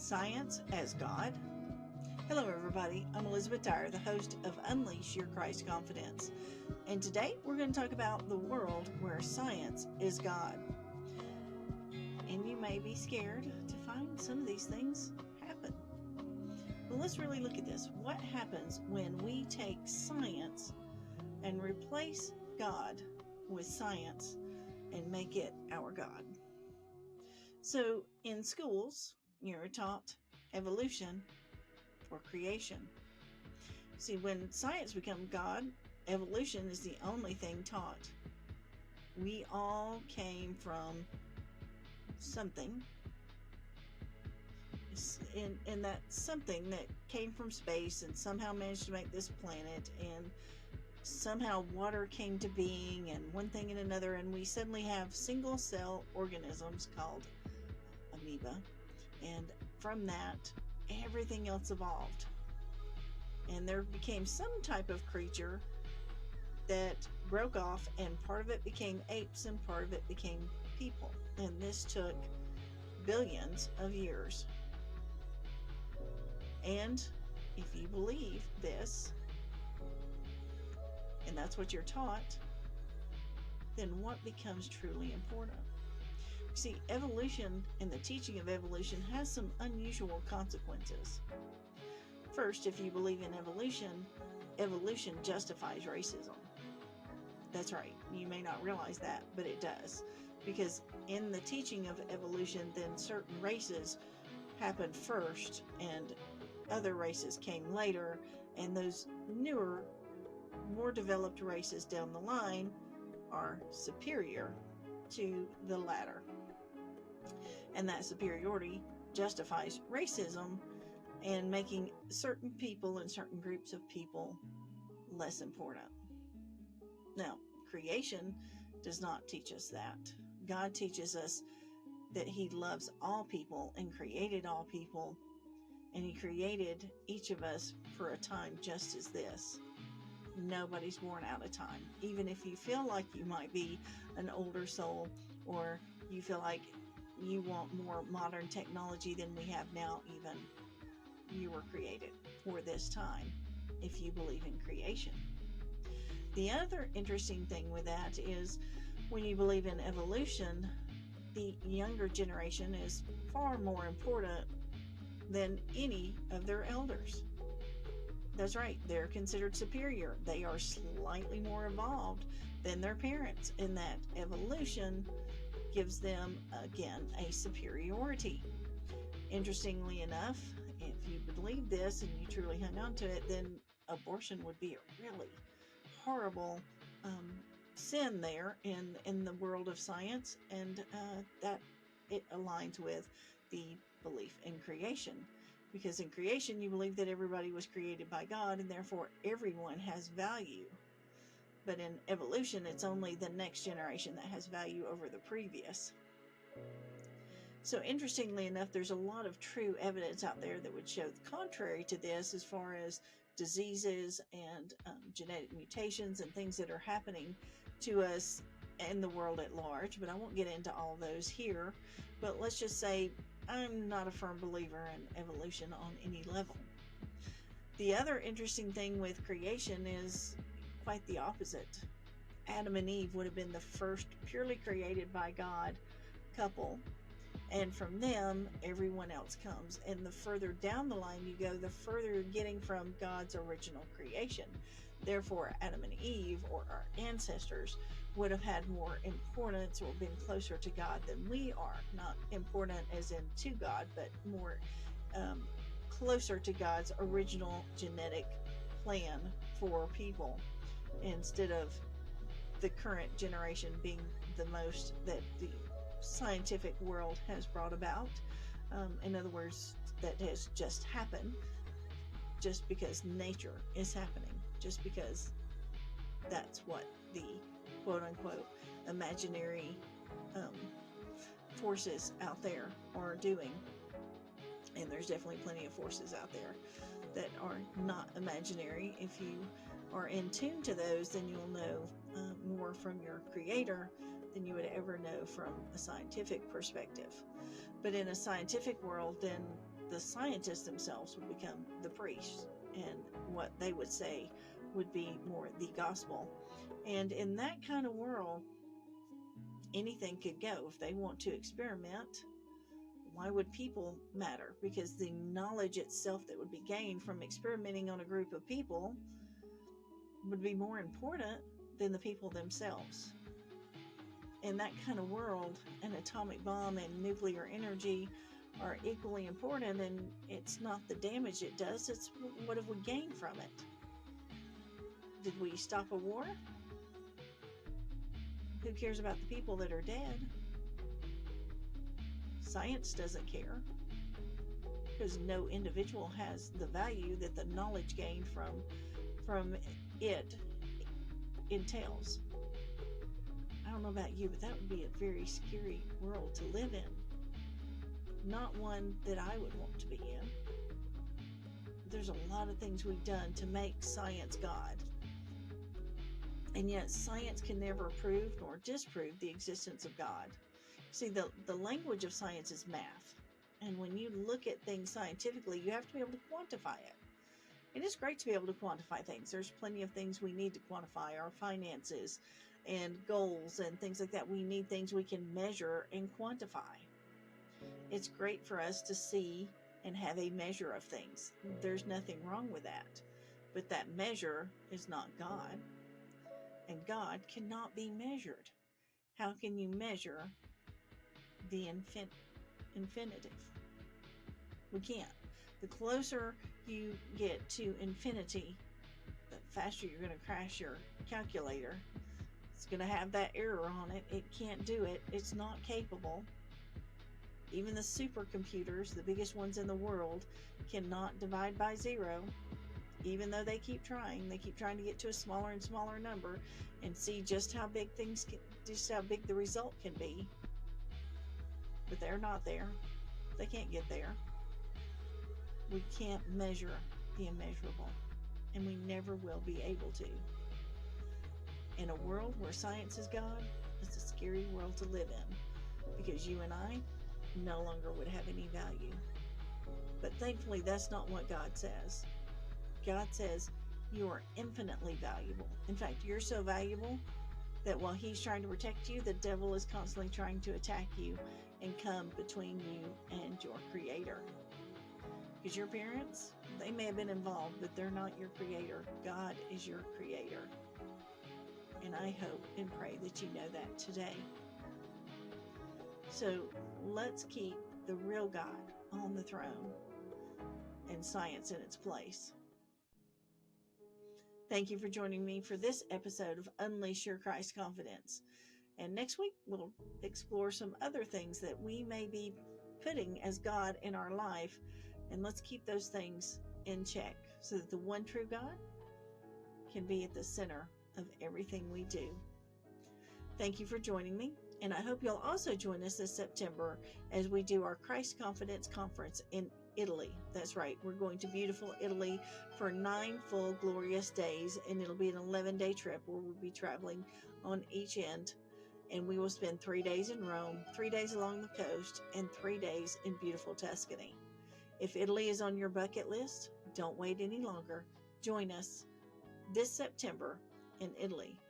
Science as God? Hello, everybody. I'm Elizabeth Dyer, the host of Unleash Your Christ Confidence. And today we're going to talk about the world where science is God. And you may be scared to find some of these things happen. But let's really look at this. What happens when we take science and replace God with science and make it our God? So in schools, you're taught evolution or creation. See, when science becomes God, evolution is the only thing taught. We all came from something, and that something that came from space and somehow managed to make this planet, and somehow water came to being, and one thing and another, and we suddenly have single cell organisms called amoeba, and from that everything else evolved, and there became some type of creature that broke off, and part of it became apes and part of it became people, and this took billions of years. And if you believe this, and that's what you're taught, then what becomes truly important? See, evolution and the teaching of evolution has some unusual consequences. First, if you believe in evolution, evolution justifies racism. That's right. You may not realize that, but it does. Because in the teaching of evolution, then certain races happened first and other races came later, and those newer, more developed races down the line are superior to the latter. And that superiority justifies racism and making certain people and certain groups of people less important. Now, creation does not teach us that. God teaches us that He loves all people and created all people, and He created each of us for a time just as this. Nobody's born out of time. Even if you feel like you might be an older soul, or you feel like you want more modern technology than we have now, even, you were created for this time if you believe in creation. The other interesting thing with that is when you believe in evolution, the younger generation is far more important than any of their elders. That's right, they're considered superior. They are slightly more evolved than their parents, and that evolution gives them, again, a superiority. Interestingly enough, if you believe this and you truly hung on to it, then abortion would be a really horrible sin there in the world of science, and that it aligns with the belief in creation. Because in creation, you believe that everybody was created by God, and therefore everyone has value. But in evolution, it's only the next generation that has value over the previous. So interestingly enough, there's a lot of true evidence out there that would show the contrary to this, as far as diseases and genetic mutations and things that are happening to us in the world at large. But I won't get into all those here. But let's just say I'm not a firm believer in evolution on any level. The other interesting thing with creation is quite the opposite. Adam and Eve would have been the first purely created by God couple, and from them everyone else comes, and the further down the line you go, the further you're getting from God's original creation. Therefore, Adam and Eve, or our ancestors, would have had more importance or been closer to God than we are. Not important as in to God, but more closer to God's original genetic plan for people, instead of the current generation being the most that the scientific world has brought about. In other words, that has just happened just because nature is happening, just because that's what the quote-unquote imaginary forces out there are doing. And there's definitely plenty of forces out there that are not imaginary. If you are in tune to those, then you'll know more from your creator than you would ever know from a scientific perspective. But in a scientific world, then the scientists themselves would become the priests, and what they would say would be more the gospel. And in that kind of world, anything could go. If they want to experiment, why would people matter? Because the knowledge itself that would be gained from experimenting on a group of people would be more important than the people themselves. In that kind of world, an atomic bomb and nuclear energy are equally important, and it's not the damage it does, it's what have we gained from it. Did we stop a war? Who cares about the people that are dead? Science doesn't care, because no individual has the value that the knowledge gained from it entails. I don't know about you, but that would be a very scary world to live in. Not one that I would want to be in. There's a lot of things we've done to make science God. And yet science can never prove nor disprove the existence of God. See, the language of science is math. And when you look at things scientifically, you have to be able to quantify it. It is great to be able to quantify things. There's plenty of things we need to quantify, our finances and goals and things like that. We need things we can measure and quantify. It's great for us to see and have a measure of things. There's nothing wrong with that. But that measure is not God. And God cannot be measured. How can you measure the infinitive? We can't. The closer you get to infinity, the faster you're going to crash your calculator. It's going to have that error on it. It can't do it. It's not capable. Even the supercomputers, the biggest ones in the world, cannot divide by zero. Even though they keep trying to get to a smaller and smaller number and see just how big the result can be. But they're not there. They can't get there. We can't measure the immeasurable, and we never will be able to. In a world where science is God, it's a scary world to live in, because you and I no longer would have any value. But thankfully, that's not what God says. God says you are infinitely valuable. In fact, you're so valuable that while he's trying to protect you, the devil is constantly trying to attack you and come between you and your creator. Because your parents, they may have been involved, but they're not your creator. God is your creator. And I hope and pray that you know that today. So let's keep the real God on the throne and science in its place. Thank you for joining me for this episode of Unleash Your Christ Confidence. And next week, we'll explore some other things that we may be putting as God in our life. And let's keep those things in check so that the one true God can be at the center of everything we do. Thank you for joining me. And I hope you'll also join us this September as we do our Christ Confidence Conference in Italy. That's right. We're going to beautiful Italy for 9 full glorious days, and it'll be an 11-day trip where we'll be traveling on each end. And we will spend 3 days in Rome, 3 days along the coast, and 3 days in beautiful Tuscany. If Italy is on your bucket list, don't wait any longer. Join us this September in Italy